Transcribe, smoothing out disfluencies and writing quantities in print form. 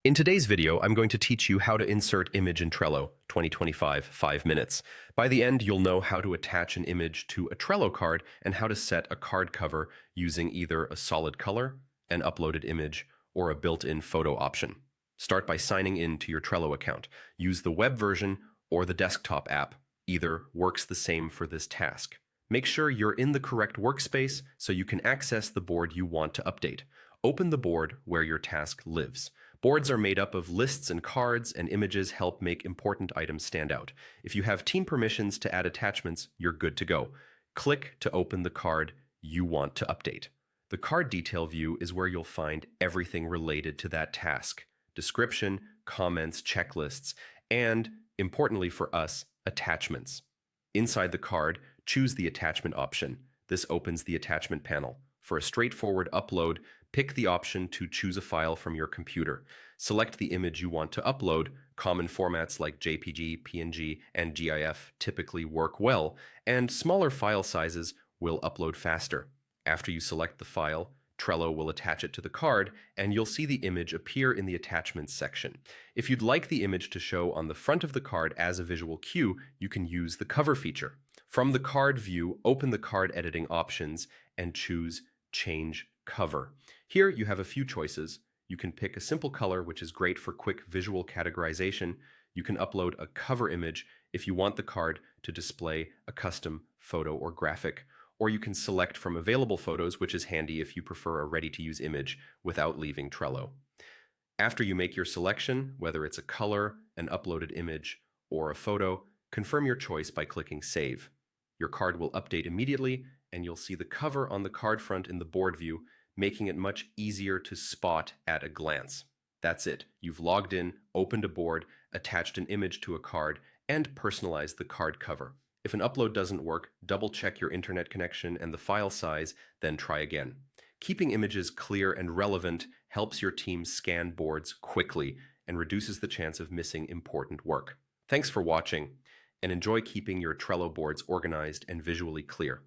In today's video, I'm going to teach you how to insert image in Trello 2025, 5 minutes. By the end, you'll know how to attach an image to a Trello card and how to set a card cover using either a solid color, an uploaded image, or a built-in photo option. Start by signing in to your Trello account. Use the web version or the desktop app. Either works the same for this task. Make sure you're in the correct workspace so you can access the board you want to update. Open the board where your task lives. Boards are made up of lists and cards, and images help make important items stand out. If you have team permissions to add attachments, you're good to go. Click to open the card you want to update. The card detail view is where you'll find everything related to that task: description, comments, checklists, and, importantly for us, attachments. Inside the card, choose the attachment option. This opens the attachment panel. For a straightforward upload, pick the option to choose a file from your computer. Select the image you want to upload. Common formats like JPG, PNG, and GIF typically work well, and smaller file sizes will upload faster. After you select the file, Trello will attach it to the card, and you'll see the image appear in the attachments section. If you'd like the image to show on the front of the card as a visual cue, you can use the cover feature. From the card view, open the card editing options and choose Change Cover. Here you have a few choices. You can pick a simple color, which is great for quick visual categorization. You can upload a cover image if you want the card to display a custom photo or graphic. Or you can select from available photos, which is handy if you prefer a ready-to-use image without leaving Trello. After you make your selection, whether it's a color, an uploaded image, or a photo, confirm your choice by clicking Save. Your card will update immediately, and you'll see the cover on the card front in the board view, making it much easier to spot at a glance. That's it. You've logged in, opened a board, attached an image to a card, and personalized the card cover. If an upload doesn't work, double-check your internet connection and the file size, then try again. Keeping images clear and relevant helps your team scan boards quickly and reduces the chance of missing important work. Thanks for watching, and enjoy keeping your Trello boards organized and visually clear.